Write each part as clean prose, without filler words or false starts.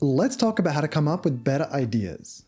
Let's talk about how to come up with better ideas.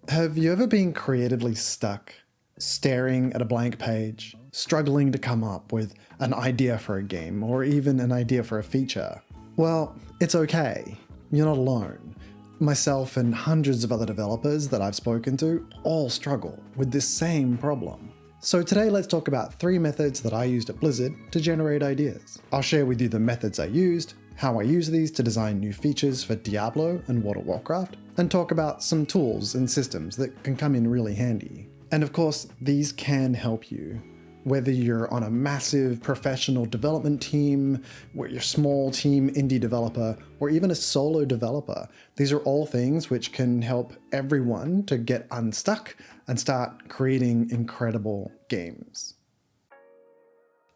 Have you ever been creatively stuck, staring at a blank page, struggling to come up with an idea for a game or even an idea for a feature? Well, it's okay. You're not alone. Myself and hundreds of other developers that I've spoken to all struggle with this same problem. So today let's talk about 3 methods that I used at Blizzard to generate ideas. I'll share with you the methods I used, how I use these to design new features for Diablo and World of Warcraft, and talk about some tools and systems that can come in really handy. And of course, these can help you. Whether you're on a massive professional development team, or you're a small team indie developer, or even a solo developer, these are all things which can help everyone to get unstuck and start creating incredible games.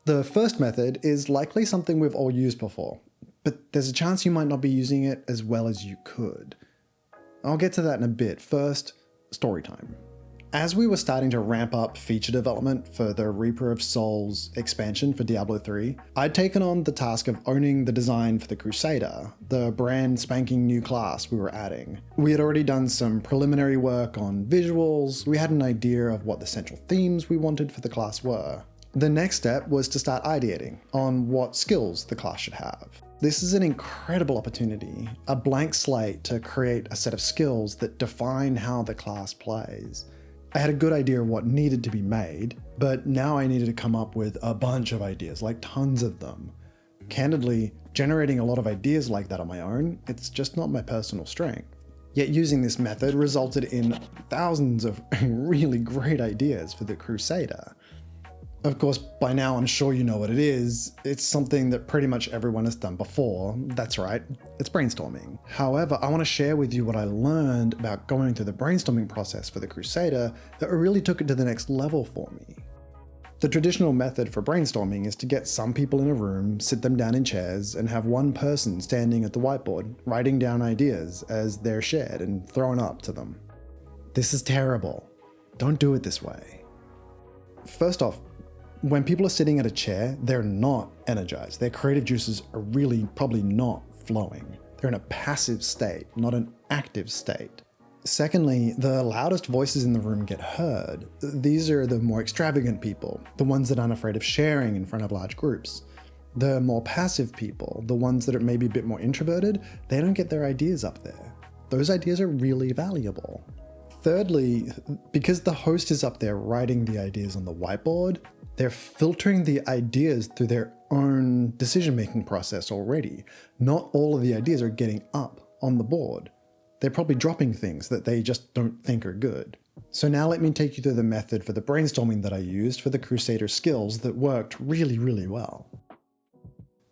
The first method is likely something we've all used before, but there's a chance you might not be using it as well as you could. I'll get to that in a bit. First, story time. As we were starting to ramp up feature development for the Reaper of Souls expansion for Diablo 3, I'd taken on the task of owning the design for the Crusader, the brand spanking new class we were adding. We had already done some preliminary work on visuals, we had an idea of what the central themes we wanted for the class were. The next step was to start ideating on what skills the class should have. This is an incredible opportunity, a blank slate to create a set of skills that define how the class plays. I had a good idea of what needed to be made, but now I needed to come up with a bunch of ideas, like tons of them. Candidly, generating a lot of ideas like that on my own, it's just not my personal strength. Yet using this method resulted in thousands of really great ideas for the Crusader. Of course, by now I'm sure you know what it is. It's something that pretty much everyone has done before. That's right, it's brainstorming. However, I want to share with you what I learned about going through the brainstorming process for the Crusader that really took it to the next level for me. The traditional method for brainstorming is to get some people in a room, sit them down in chairs, and have one person standing at the whiteboard, writing down ideas as they're shared and thrown up to them. This is terrible. Don't do it this way. First off, when people are sitting at a chair, they're not energized. Their creative juices are really probably not flowing. They're in a passive state, not an active state. Secondly, the loudest voices in the room get heard. These are the more extravagant people, the ones that aren't afraid of sharing in front of large groups. The more passive people, the ones that are maybe a bit more introverted, they don't get their ideas up there. Those ideas are really valuable. Thirdly, because the host is up there writing the ideas on the whiteboard, they're filtering the ideas through their own decision-making process already. Not all of the ideas are getting up on the board. They're probably dropping things that they just don't think are good. So now let me take you through the method for the brainstorming that I used for the Crusader skills that worked really, really well.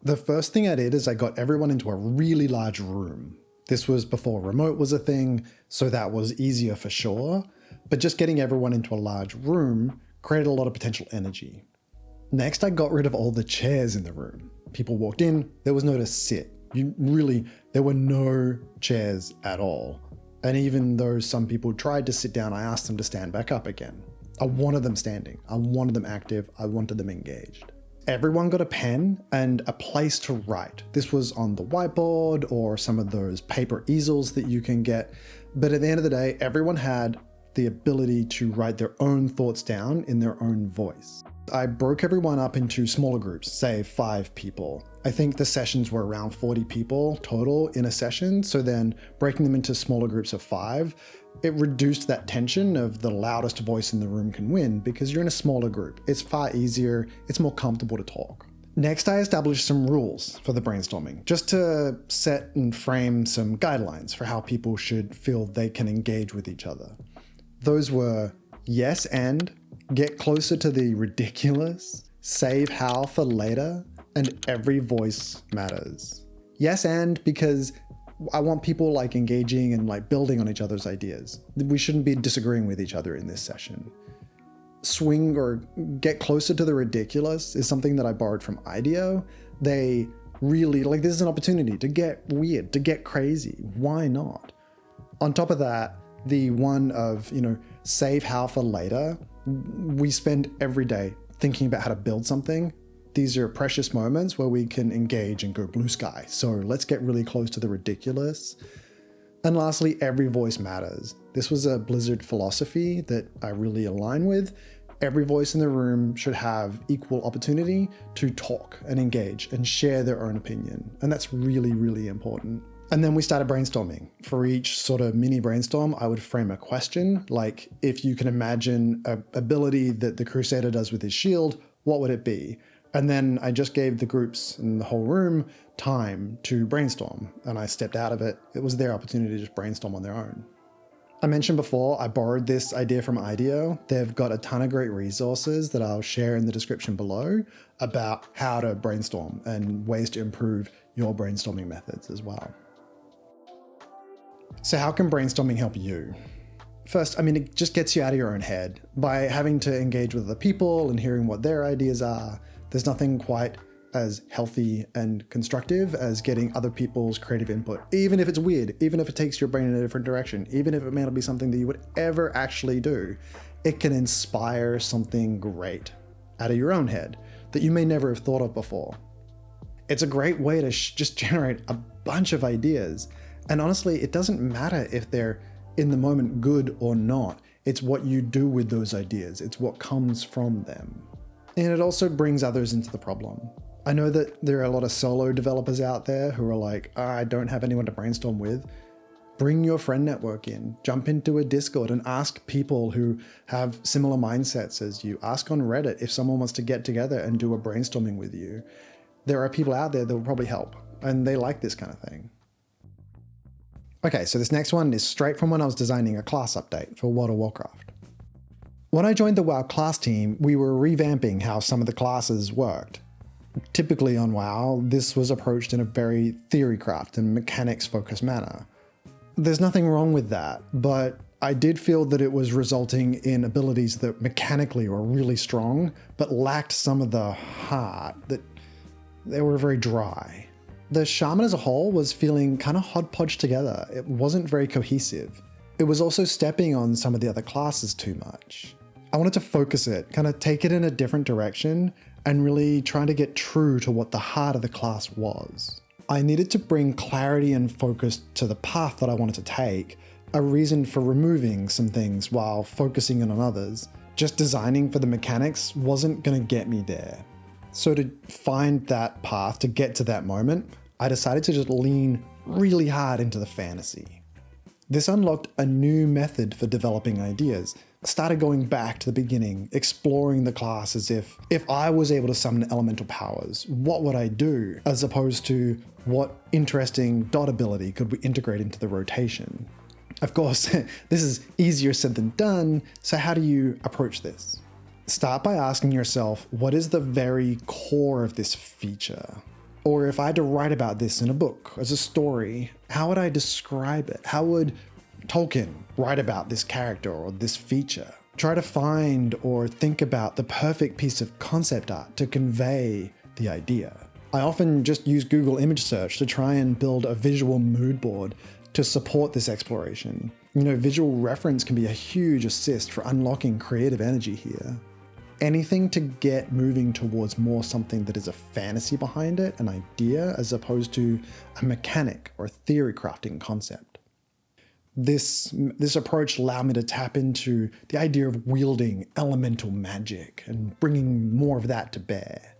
The first thing I did is I got everyone into a really large room. This was before remote was a thing, so that was easier for sure, but just getting everyone into a large room created a lot of potential energy. Next, I got rid of all the chairs in the room. People walked in, there was no to sit. There were no chairs at all. And even though some people tried to sit down, I asked them to stand back up again. I wanted them standing, I wanted them active, I wanted them engaged. Everyone got a pen and a place to write. This was on the whiteboard or some of those paper easels that you can get. But at the end of the day, everyone had the ability to write their own thoughts down in their own voice. I broke everyone up into smaller groups, say 5 people. I think the sessions were around 40 people total in a session, so then breaking them into smaller groups of 5, it reduced that tension of the loudest voice in the room can win because you're in a smaller group. It's far easier, it's more comfortable to talk. Next, I established some rules for the brainstorming, just to set and frame some guidelines for how people should feel they can engage with each other. Those were yes and, get closer to the ridiculous, save how for later, and every voice matters. Yes and because I want people engaging and building on each other's ideas. We shouldn't be disagreeing with each other in this session. Swing or get closer to the ridiculous is something that I borrowed from IDEO. They really, this is an opportunity to get weird, to get crazy. Why not? On top of that, the one of, save how for later. We spend every day thinking about how to build something. These are precious moments where we can engage and go blue sky. So let's get really close to the ridiculous. And lastly, every voice matters. This was a Blizzard philosophy that I really align with. Every voice in the room should have equal opportunity to talk and engage and share their own opinion. And that's really, really important. And then we started brainstorming. For each sort of mini brainstorm, I would frame a question, like if you can imagine an ability that the Crusader does with his shield, what would it be? And then I just gave the groups in the whole room time to brainstorm, and I stepped out of it. It was their opportunity to just brainstorm on their own. I mentioned before, I borrowed this idea from IDEO. They've got a ton of great resources that I'll share in the description below about how to brainstorm and ways to improve your brainstorming methods as well. So how can brainstorming help you? First, it just gets you out of your own head. By having to engage with other people and hearing what their ideas are, there's nothing quite as healthy and constructive as getting other people's creative input, even if it's weird, even if it takes your brain in a different direction, even if it may not be something that you would ever actually do. It can inspire something great out of your own head that you may never have thought of before. It's a great way to just generate a bunch of ideas. And honestly, it doesn't matter if they're in the moment good or not. It's what you do with those ideas. It's what comes from them. And it also brings others into the problem. I know that there are a lot of solo developers out there who are like, I don't have anyone to brainstorm with. Bring your friend network in, jump into a Discord and ask people who have similar mindsets as you. Ask on Reddit if someone wants to get together and do a brainstorming with you. There are people out there that will probably help, and they like this kind of thing. Okay, so this next one is straight from when I was designing a class update for World of Warcraft. When I joined the WoW class team, we were revamping how some of the classes worked. Typically on WoW, this was approached in a very theorycraft and mechanics-focused manner. There's nothing wrong with that, but I did feel that it was resulting in abilities that mechanically were really strong, but lacked some of the heart, that they were very dry. The shaman as a whole was feeling kind of hodgepodge together. It wasn't very cohesive. It was also stepping on some of the other classes too much. I wanted to focus it, kind of take it in a different direction, and really trying to get true to what the heart of the class was. I needed to bring clarity and focus to the path that I wanted to take, a reason for removing some things while focusing on others. Just designing for the mechanics wasn't going to get me there. So to find that path, to get to that moment, I decided to just lean really hard into the fantasy. This unlocked a new method for developing ideas. I started going back to the beginning, exploring the class as if I was able to summon elemental powers, what would I do? As opposed to what interesting dot ability could we integrate into the rotation? Of course, this is easier said than done, so how do you approach this? Start by asking yourself, what is the very core of this feature? Or if I had to write about this in a book, as a story, how would I describe it? How would Tolkien write about this character or this feature? Try to find or think about the perfect piece of concept art to convey the idea. I often just use Google image search to try and build a visual mood board to support this exploration. Visual reference can be a huge assist for unlocking creative energy here. Anything to get moving towards more something that is a fantasy behind it, an idea, as opposed to a mechanic or a theory crafting concept. This approach allowed me to tap into the idea of wielding elemental magic and bringing more of that to bear.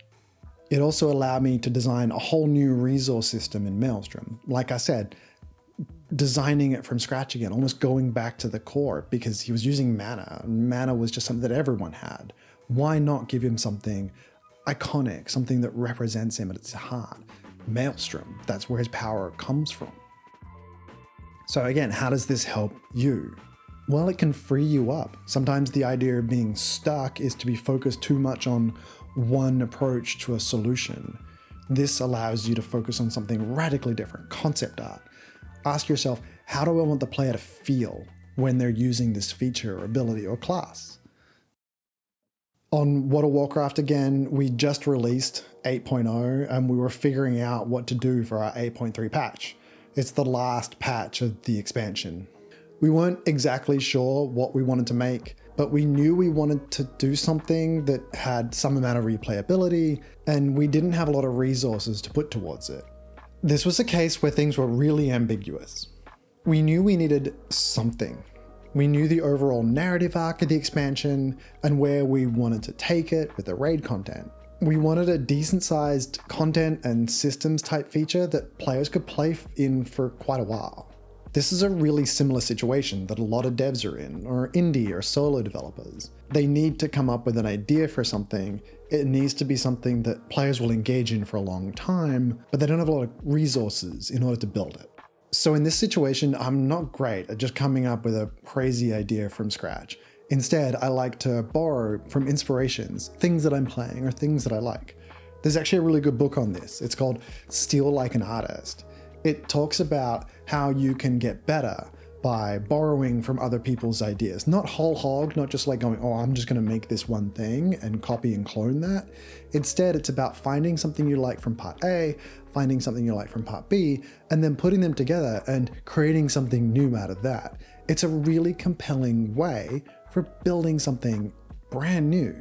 It also allowed me to design a whole new resource system in Maelstrom. Like I said, designing it from scratch again, almost going back to the core, because he was using mana, and mana was just something that everyone had. Why not give him something iconic, something that represents him at its heart? Maelstrom, that's where his power comes from. So again, how does this help you? Well, it can free you up. Sometimes the idea of being stuck is to be focused too much on one approach to a solution. This allows you to focus on something radically different, concept art. Ask yourself, how do I want the player to feel when they're using this feature or ability or class? On World of Warcraft again, we just released 8.0 and we were figuring out what to do for our 8.3 patch. It's the last patch of the expansion. We weren't exactly sure what we wanted to make, but we knew we wanted to do something that had some amount of replayability, and we didn't have a lot of resources to put towards it. This was a case where things were really ambiguous. We knew we needed something. We knew the overall narrative arc of the expansion and where we wanted to take it with the raid content. We wanted a decent sized content and systems type feature that players could play in for quite a while. This is a really similar situation that a lot of devs are in, or indie or solo developers. They need to come up with an idea for something. It needs to be something that players will engage in for a long time, but they don't have a lot of resources in order to build it. So in this situation, I'm not great at just coming up with a crazy idea from scratch. Instead, I like to borrow from inspirations, things that I'm playing or things that I like. There's actually a really good book on this. It's called Steal Like an Artist. It talks about how you can get better by borrowing from other people's ideas. Not whole hog, not just like going, oh, I'm just gonna make this one thing and copy and clone that. Instead, it's about finding something you like from part A, finding something you like from part B, and then putting them together and creating something new out of that. It's a really compelling way for building something brand new.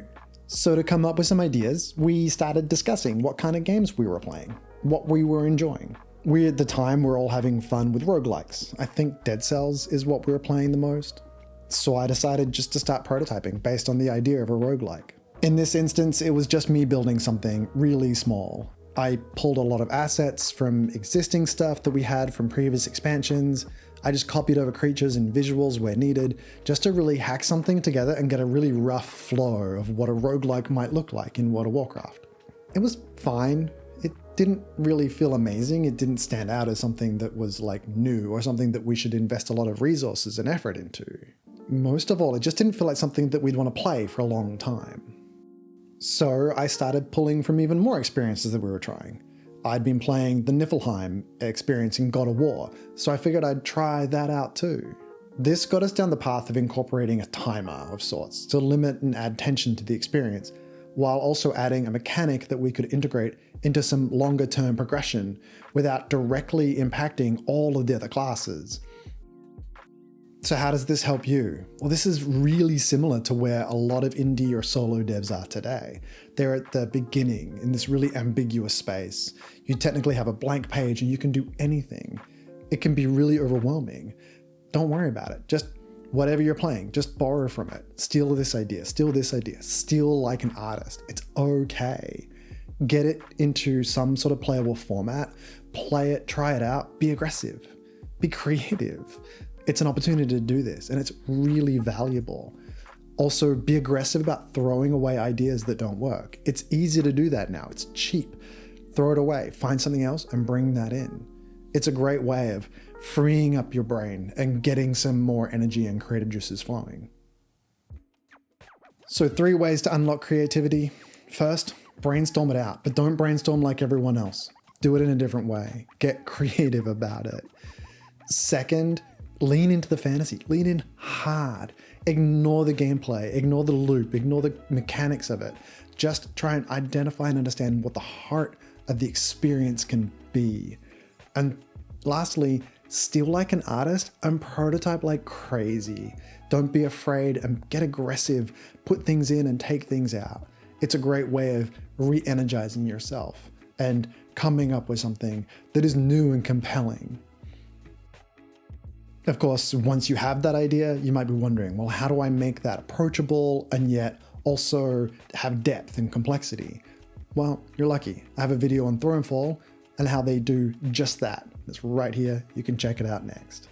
So to come up with some ideas, we started discussing what kind of games we were playing, what we were enjoying. We at the time were all having fun with roguelikes. I think Dead Cells is what we were playing the most. So I decided just to start prototyping based on the idea of a roguelike. In this instance, it was just me building something really small. I pulled a lot of assets from existing stuff that we had from previous expansions. I just copied over creatures and visuals where needed, just to really hack something together and get a really rough flow of what a roguelike might look like in World of Warcraft. It was fine. It didn't really feel amazing. It didn't stand out as something that was like new or something that we should invest a lot of resources and effort into. Most of all, it just didn't feel like something that we'd want to play for a long time. So I started pulling from even more experiences that we were trying. I'd been playing the Niflheim experience in God of War, so I figured I'd try that out too. This got us down the path of incorporating a timer of sorts to limit and add tension to the experience, while also adding a mechanic that we could integrate into some longer term progression without directly impacting all of the other classes. So how does this help you? Well, this is really similar to where a lot of indie or solo devs are today. They're at the beginning in this really ambiguous space. You technically have a blank page and you can do anything. It can be really overwhelming. Don't worry about it. Just whatever you're playing, just borrow from it. Steal this idea, steal this idea, steal like an artist. It's okay. Get it into some sort of playable format, play it, try it out, be aggressive, be creative. It's an opportunity to do this and it's really valuable. Also, be aggressive about throwing away ideas that don't work. It's easy to do that now. It's cheap. Throw it away, find something else and bring that in. It's a great way of freeing up your brain and getting some more energy and creative juices flowing. So 3 ways to unlock creativity. First, brainstorm it out, but don't brainstorm like everyone else. Do it in a different way. Get creative about it. Second, lean into the fantasy, lean in hard. Ignore the gameplay, ignore the loop, ignore the mechanics of it. Just try and identify and understand what the heart of the experience can be. And lastly, steal like an artist and prototype like crazy. Don't be afraid and get aggressive, put things in and take things out. It's a great way of re-energizing yourself and coming up with something that is new and compelling. Of course, once you have that idea, you might be wondering, well, how do I make that approachable and yet also have depth and complexity? Well, you're lucky. I have a video on Thronefall and how they do just that. It's right here. You can check it out next.